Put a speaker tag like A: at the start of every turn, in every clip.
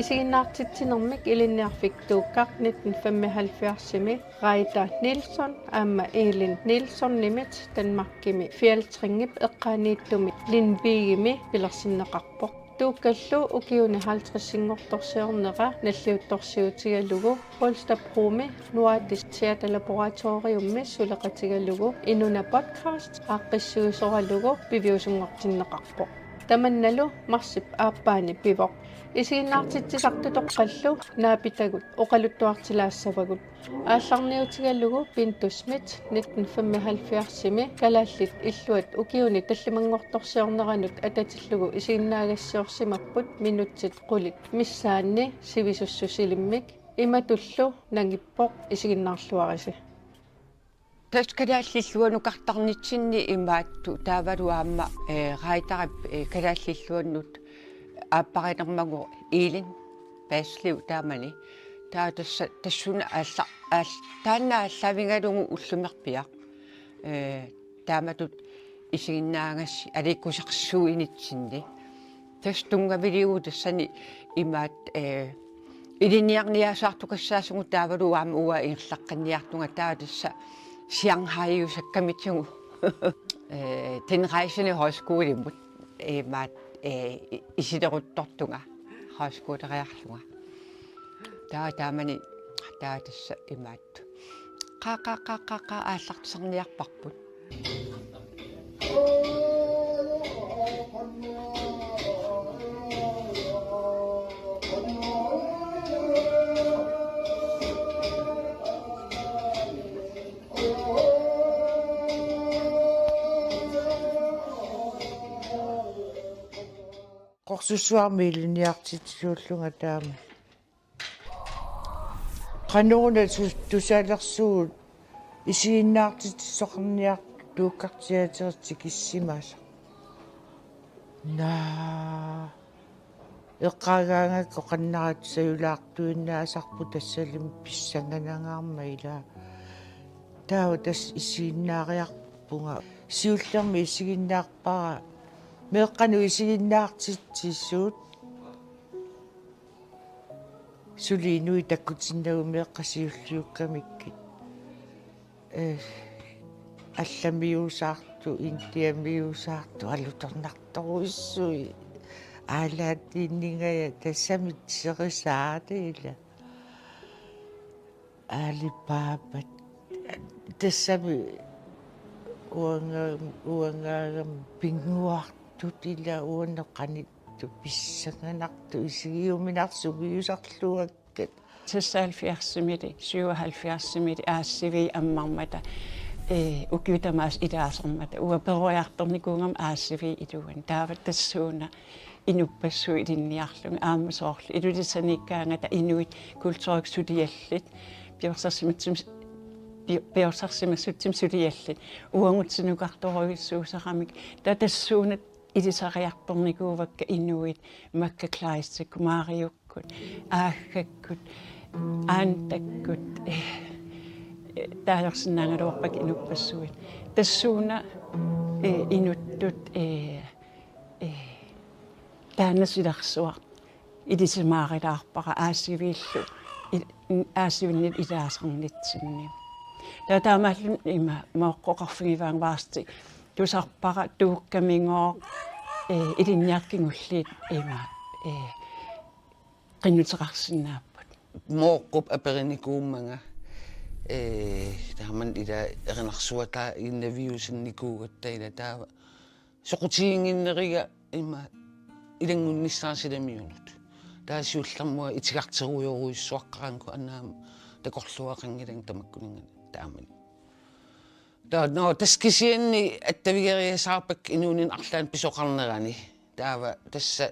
A: Isiginnaartitsinermik ilinniarfiktuukkaq 1975-simi Reita Nilsson aamma Elin Nilsson nimit Danmarkimi Fjeltringip eqqaaniittumi Lindvigimi pilersinneqarpoq tuukkallu ukiuni 50-singortorsiornera nalliuttorsiutigalugu Holstebromi Nordisk Teaterlaboratoriummi suleqatigalugu inuna podcast aaqqissuisoralugu piviusungortinneqarpoq tamannalu marsip aappaani pivoq isiginnaartitsisartutoqqallu naapitagut oqaluttuartilaassavagut аалларниутигаллугу пинтусмит 1975-сими калааллит иллуат укиуни таллимангорторсиорнеранут ататиллугу isiginnaaгассиорсимаппут минутсит qulит миссаанни сивисуссусилиммик иматуллу нагиппоқ isiginnaarluариси
B: таскалааллиллуану картарнитсинни имаатту таавалуаама раитарап калааллиллуаннут ааппаринермагу Elin пааслиу таамани таатасса тассуна аалла таанна аллавингалугу уллумерпиа тааматут исигиннаагасси аликкусарсуинитсинни тастунгавилиу тассани имаат илиниарниасаартукассаасугу таавалуаама уа ингерлаққанниартунга таатасса Shanghai-sakkamitsugu den rejsende højskolemut mat isideruttortunga højskolerearlunga taamani taatassa imaattu qaqa aallartisarniarparput
C: qorsussuarmiiliniartitsuullunga taama qanuuna tusaalersuut isiginnaartitsoqarniar tuukkartiaterti kissimaasa naa eqqaagaangakko qannarat sayulaartuinnaasarpu tassalim pissanganangaarma ilaa taava tas isiginnaariarpunga siullermi isiginnaarpara meeqqanu isiginnaartitsissuut suliinui takkutinnagu meeqqasiulliukkamikkit allamiusaartu intiamiusaartu alutornartoruissui aalaattiinningaya tassamit serisaatila alipaapat tassami uangaagam pinguartutila uanneqanittu pissanganartu isigiuminarsugiusarluakkat
D: 76-mili 77-mili aassivi ammarmata ukitamaas ilaasermata uaperuartornikuungam aassivi iluan taavat tassuuna inuppassu ilinniarlunga aammasoorlu ilulisanikkaangata inuit kultuuriksuliallit piorsarsimimassutsim suliallit uangutsinukartoruissuusaramik tatassuunat ilisariartornikuuvakka inuit makkaklaissikku maariukkut aaggakut aantakkut taajorsinnaangaluarpak inuppassuit tassuuna inuttut taannasilarsuaq ilisamaarilaarpara aassiviillu aassivinnit ilaasarnitsinni taataamaallun ima mooqqoqarfigivaang vaarti tusarpara tuukkamingoo ilinniarkingulliit ima qinnuteqarsinnaappat
E: mooqqup aperinikuummanga taaman ila erinarsuataa innaviusinnikuugattaila taava soqutiinginneriga ima ilangunnissaasilamiunut taasiullermua itigarteruyoruissuaqqaranku annaama takorluaqangilang tamakkuningana taamani no taskisianni attavigeriasaarpak inuunin arlaan pisoqarnerani taava tassa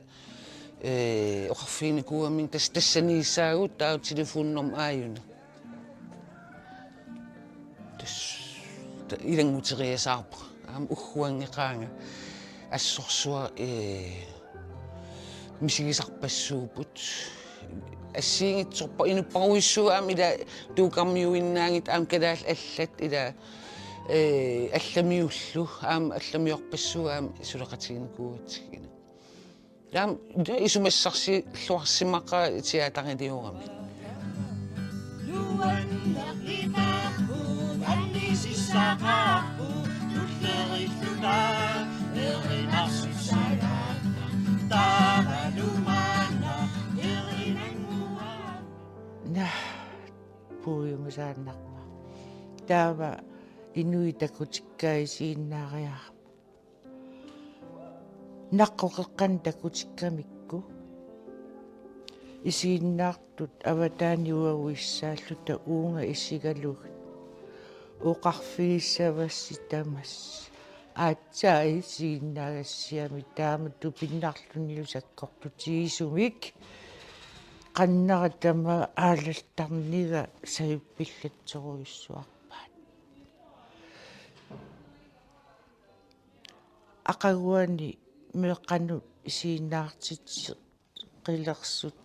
E: oqarfiinikuamin tassaniissaagut taa telefoonnorm aajuna ilanguteriasaarpa aam ugguangeqaanga assorsua misigisarpassuuput ассиингитсорпа инуппаруиссуаам ила туукармиуиннаангит аам калаал аллат ила алламиуллу аам алламиорпассуаам сулеқатигинкуутсигина яам исумассарси ллуарсимаqa театарилиорами
C: puuyumasaannarma taava inuitakutikkaisiinnaariar naqqoqeqqan takutikkamikku isiinnaartut avataaniuaguissaalluta uunga issigalugut uqarfiissavassi tamas aatsaa isiinnaagassiami taama tupinnarlunilu sakkortutigisumik qannaratama aalaltarniga sayuppillatsoruissuarpaat aqaguani meeqqanut isiinnaartit qilersut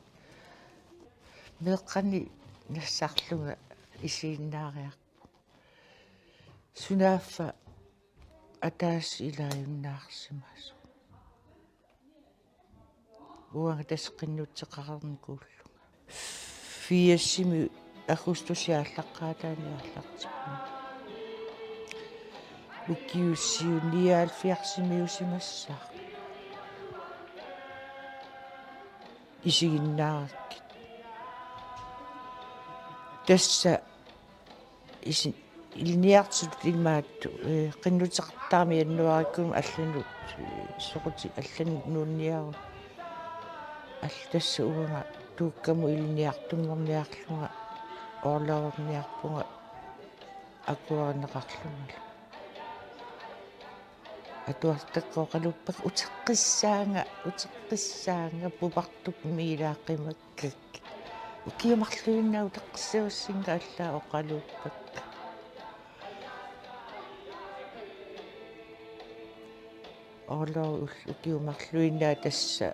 C: meeqqani nassarlunga isiinnaariarpu sunaaffa ataas ilaajunnaarsimasu uanga tasqinnutseqarernikuullu fiassimi agustusiaallaqaataaniarlartikku ukiussiuniaalfiarsimiusimassaa isiginnaarakki tassa isin ilniartut ilmaattu qinnuteqartaarmi annuarikkum allanut soquti allanut nuunniaru alltassa uanga tuukkamu ilniartunngorniarlunga orlaorniarpunga akuarneqarlunga atuartakkooqaluppak uteqqissaanga pupartuk miilaaqimakkak ukiumarluinnau teqqisiussinga allaa oqaluppak orlor ukiumarluinnaa tassa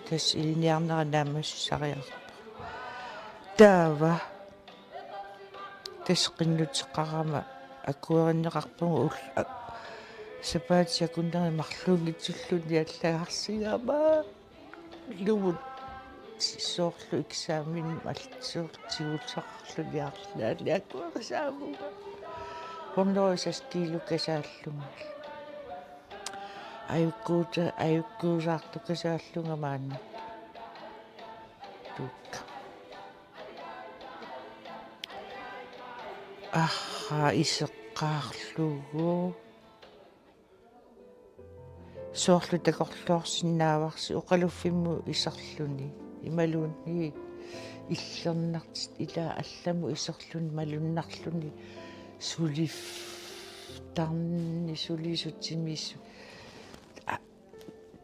C: tas ilniarneranaamassariarpa taava tasqinnutеқарама акуериннеқарпугу сапаатиакуннери марлуугитсуллуни аллагарсигама лувут соорлу экзамен алтсууртигулсақарлуни арлаали акуерисаамуга хоннорисас килукасааллума аюккуусаартукасааллунга маанна туукка ахха исеққаарлугу соорлу такорлуорсинааварси оқалуффимму исерлуни ималуунни иллернартит илаа алламу исерлуни малуннарлуни сулиф тарни сулисутсимиссу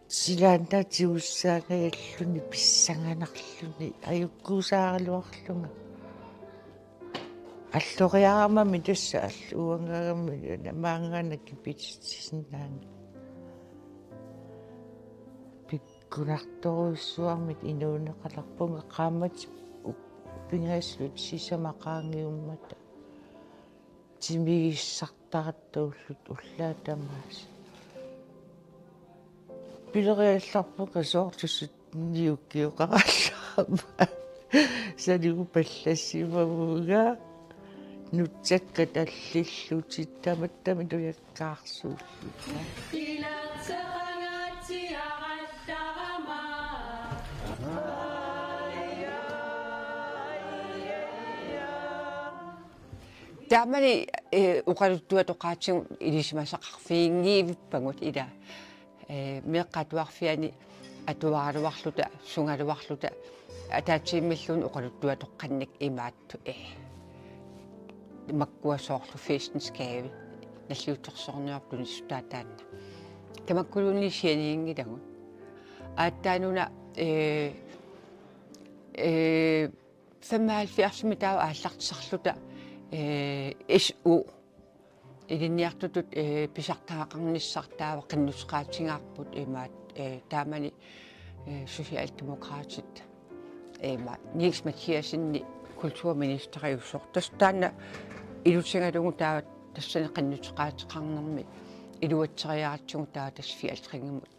C: силаанта тиуссаагаяллуни писсанганарлуни аюккуусааралуарлунга аллориарамами тасса аллуангагами маангаанакки питсисиннаани пиккунарторуиссуармит инуунеқаларпунга qaammat пингааслут сисамақаангиуммата тимигиссартаратауллут уллаатамаас пилериалларпука соортусут ниуккиоқараллаама санигу паллассимавуга нутсакка таллиллутит таматтами туяккаарсууллута
B: таамани уқалуттуатоқаатсигу илисимасақарфиингиивиппагут ила меққатуарфиани атуаралуарлута сунгалуарлута атаатсииммиллуун уқалуттуатоққанник имаатту маккуасоорлу фестенскави наллиутторсорниорпуни сутаатаанна тамаккулуунни сианиингилагут ааттаануна 75 таа ааллартисарлута СУ илинниартутут писартаақарниссартаава қиннусқаатингаарпут имаат таамани социалдемократит Niels Mathiasen kulturministeriussor tastaana ilutsingalugu taa тассани qannutеqaatiqarnermi iluatseriaartugu taa tas 80 ringimut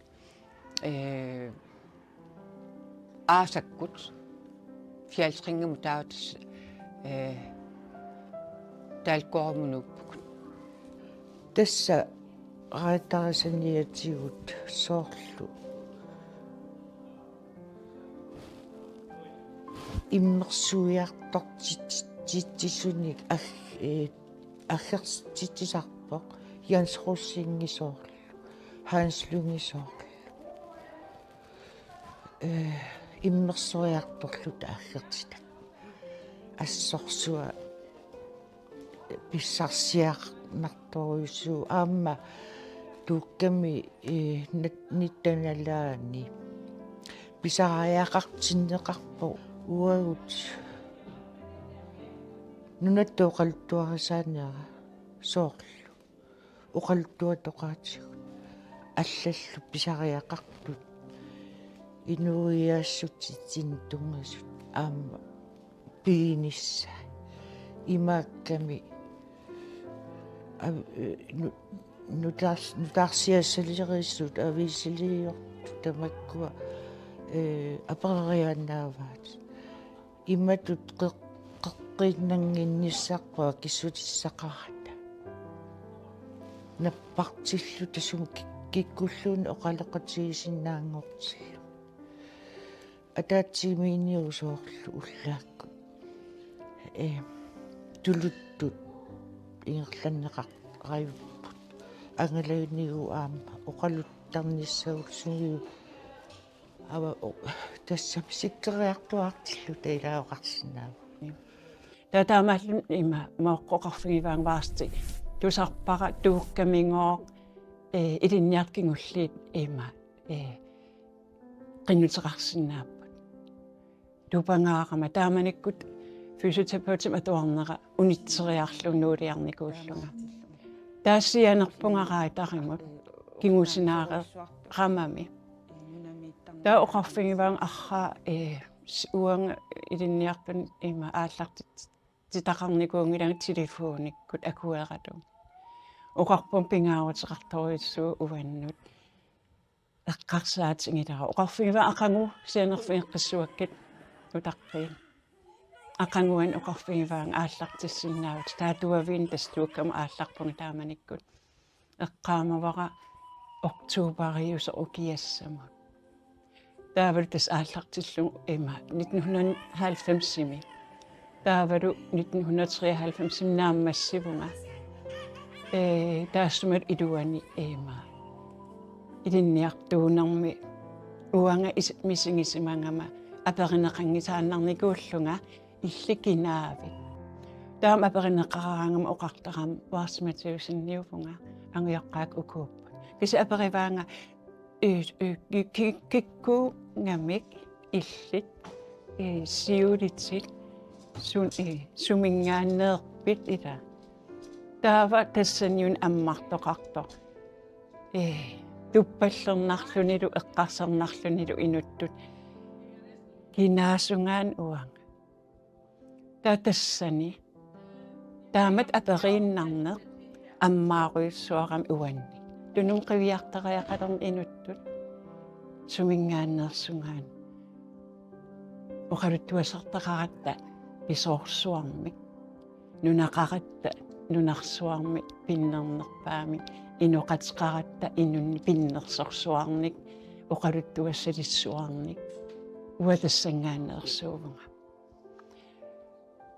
B: aasakgut 80 ringimut taa tas talkormunuppukut
C: тасса раатарисаниатигут соорлу иммерсуиартортитсуник аггерститсисарпоқ янсруссингисоорлу хаанслунгисоорлу иммерсуиарторлута аггертитат ассорсуа писсарсиарнарторюссуу аама туукками ниттаналаани писарааяақартиннеқарпо уагут нунаттуоқалтуарисааниара соорлу оқалтуатоқаатигут аллаллу писариақартут инуиаассутитсин тунгасут аама пиинисса имаакками нутаарсиассалерисут авиисилиорту тамаккуа аперарианнааваат иматут қеққиннангинниссаққуа киссутиссақарата наппартиллу тасум киккуллуун оқалеқатигисиннаангортиллу атаатсимииниусоорлу уллаакку тулуттут ингерланнеқар райуппут ангалагнигу аама оқалуттарниссагулсугиу ава тассам сиккериартуартиллу таилаоқарсинаа
D: таамааллун има маоққоқарфигиваан ваасти тусарпара тууккамингоо илинниаркингуллиит има qinnuteqarsinnaappat тупангаарама тааманиккут физиотerapeutим атуарнера унитсериарлунуулиарникууллунга таассианерпунгараа таримут кингусинааре рамами таа оқарфигиваан арра уанга илинниарпан има ааллартит титақарникуунгиланг телефониккут акуерату оқарпун пингааруутеқарторюссуу уваннут эққарсаатингилара оқарфигива ақангу сианерфиэққиссуаккит утарпиин ақангуан оқарфигиваан ааллартиссиннаавут таатуавин тастууккама аалларпунга тааманиккут эққаамавара октообариуса укиассамут таавал тас ааллартиллу има 1990-ми таавалу 1993 нааммассивунга таассумат илуани има илинниартуунарми уанга мисингисимангама аперинеқангисааннарникууллунга илликинаави таам аперинеқараангама оқартарам варсматиусинниуфунга ангиоққаак укууппа киси апериваанга кикку нgamик иллит сиулитсит сумингааннеерпит ила таава тассаниун аммартоқарто туппаллернарлунилу эққарсернарлунилу инуттут кинаасунгаан уанга таатассани таамат аперииннарнеқ аммааруйуссуарам уанни тунун қивиартариақалерн инуттут сумингааннерсунгаан оқалуттуасартақаратта писоорсуарми нунақаратта нунарсуарми пиннернерпаами инуқатеқаратта инунни пиннерсорсуарник оқалуттуассалиссуарник уатассангааннерсуувнга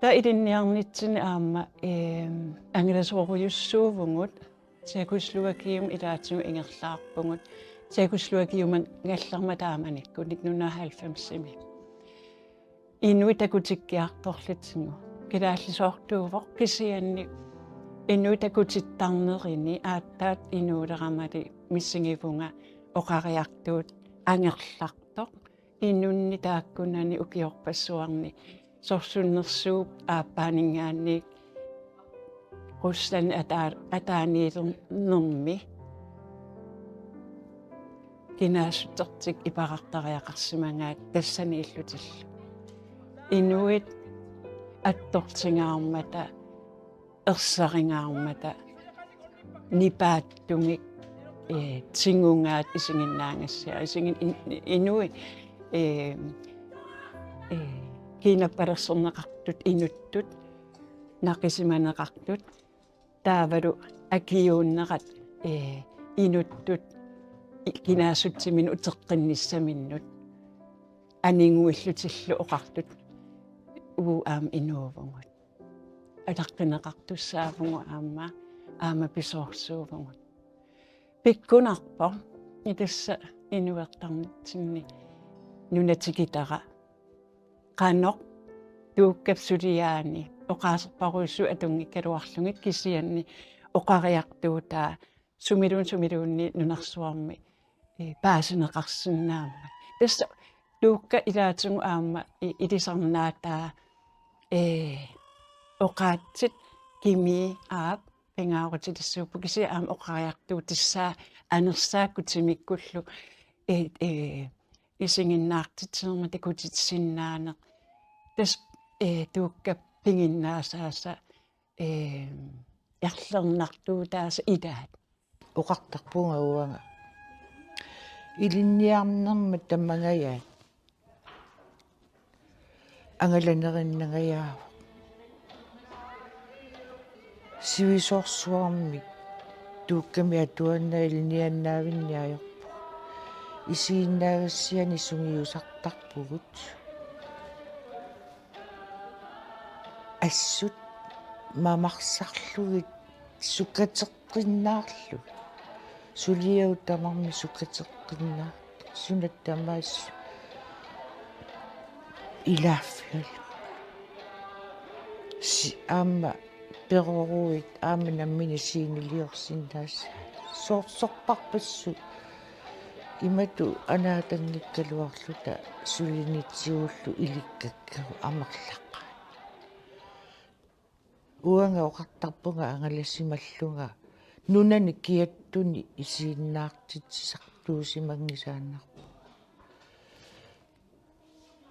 D: та илинниарнитсини аама ангиласооруйуссуувгут Tjekkoslovakium ilaatinu ingerlaarpungut Tjekkoslovakiuman ngallarma taamanikku 1990-mi inuit akutikkiartorlitingu kilaallisoortuuvoq kisianni inuit akutittarnerini aattaat inuuleramali missingivunga oqariartuut angerlartoq инунни тааккунани укиорпассуарни сорсуннерсууп ааппаанингааник руслан атааниилернэрми кинаасутертик ипарартариақарсимангаат тассанииллутилла инуит аттортингаармата ерсарингаармата нипааттумик тингунгаат исигиннаангассаа исигин инуи кинаппалерсорнеқартут инуттут нақисиманеқартут таавалу акиууннерат инуттут кинаасутсимин утеққинниссаминнут анингуиллутиллу оқартут уу аам инуувгут алаққинеқартуссаавгу аама писоорсуувгут пиккунарпо итасса инуертарнитсинни нунатикитара qanoq tuukkapsuliaani oqaasерparuissu atungikkaluarlungit kisianni oqariartuutaa sumiluunni nunarsuarmi paasineqarsinnaamma tassa tuukka ilaatungu aamma ilisarnaataa oqaatsit kimi aap pengaarutilissuuppu kisia aam oqariartuu tissaa anersaakkutimikkullu isinginnaartitserma takutitsinnaane tas tuukka pinginnaasaasa ярлернартуутааса илаат
C: оқартарпунга уанга илинниарнермат таммагаяат ангаланериннагаяава сивисорсуарми туукками атуанна илнианнаавинниаёрпу исииннаагассиани сунгиусартарпугут ассут мамарсарлугит суккатеққиннаарлу сулиаутамарми суккатеққиннаар сунаттамаас илааффлал аама пероруит аама наммини сиинилиорсиннаас соорсорпарпассу имату анаатангиккалуарлута сулинитсиуллу иликкаккагу амерлақ уанга оқартарпунга ангалассималлунга нунани киаттуни исииннаартитсисартуусимангисааннарпу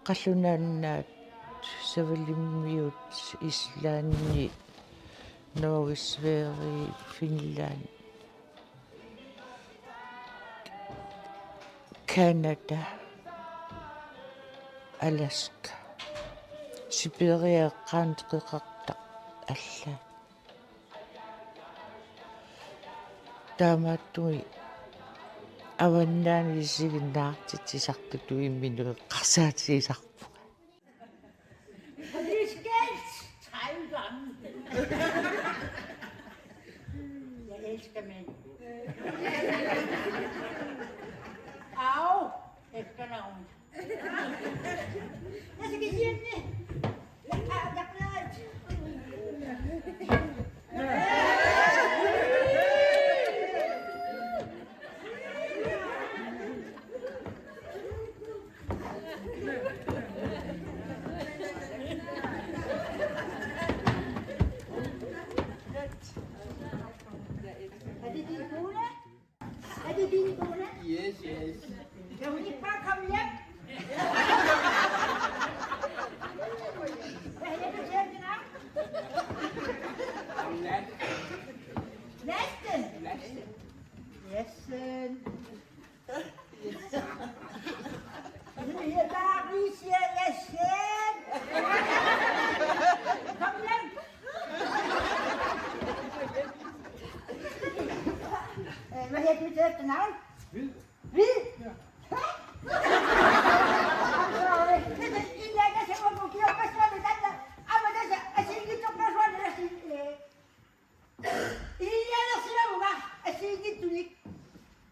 C: қаллунааннаат савалиммиут ислаанни Norgesveri Finland Canada Alaska Siberia qaanteqeqarta алла таамааттуи аваннаани сигиннаартитсисартуту имминуэ қарсаатисарпу
F: Jeg elsker mænd. Au! Efternavn. Jeg skal sige det. Jeg er klart. Er det din kone? Er det din kone?
G: Yes, yes.
F: Kan hun ikke bare komme hjem? Hvad hedder du til din navn? Lasten. Lasten. Nu er bare lige siger Lasten. Kom hjem. Hvad hedder du til efternavn? Hvid. Hvid? Ja.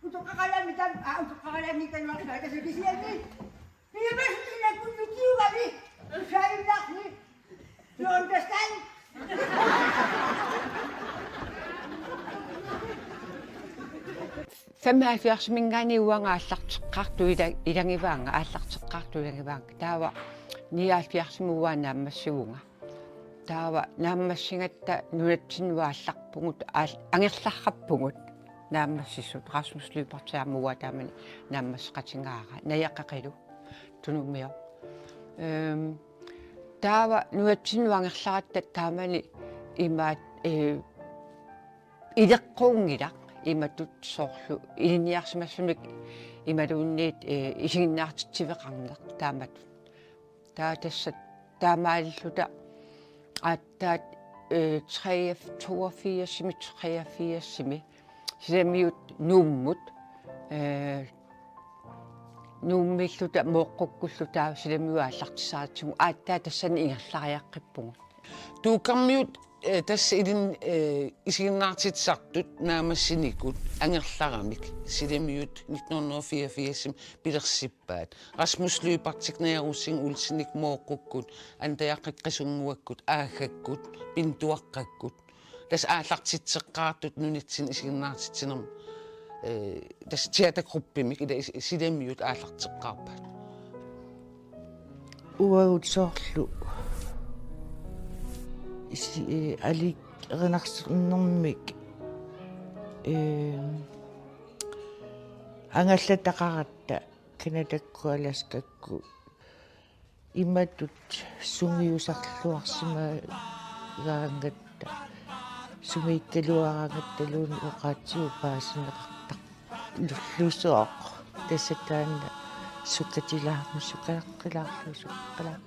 F: Untuk kakalamitan mo kasi siya ni. Hindi ba sila kunyukiw kami? Siya yung lock ni. You understand?
B: 75 уангааллартеққарту илангиваанга ааллартеққарту илангиваанга таава 79 нааммассуунга таава нааммассигатта нунатсинуаалларпугут ангерларраппугут нааммассисут Rasmus Lybertсаамуа таамани нааммассеқатингаара наяққақилу тунумио таава нунатсинуангерларатта таамани имаат илеққуунгила иматут соорлу илиниарсимассуник ималуунниит исигиннаартитсивеқарнеқ таамат таа тассат таамааллута аттаат 83 симиут нууммут нууммиллута мооққуккуллутаа силамиуааллартисаатсугу ааттаа тассани ингерлариаққиппугу
E: туукаммиут тасса илин исигиннаартитсартут наамассиникут ангерларамик силимиут 1984 пилерсиппаат Rasmus Lybertсик наярусин улсиник мооққуккут антаяққиққисунгуаккут аагаккут пинтуаққаккут тас ааллартитсеққаартут нунитсин исигиннаартитсинерм тас театргруппимик ила силимиут ааллартеққарпаат
C: уагутсоорлу алик ренарсернэрмик ангаллатақаратта канатаккуаласкакку иматут сунгиусарлуарсима гаангатта сумииккалуарангатталуун уqaатсиу паасинеқартақ луллусуоқ тассатаанна суккатилаарму сукааққилаарлу суккалаа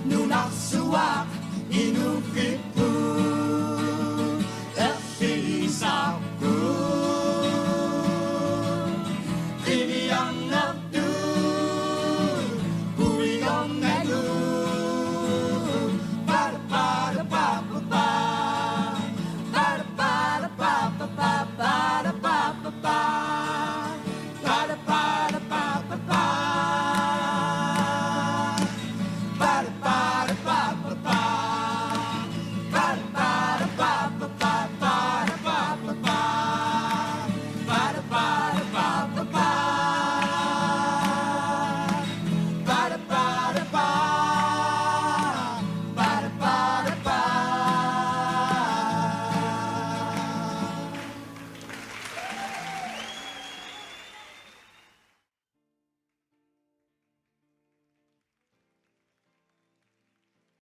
G: Nunaksuak inukit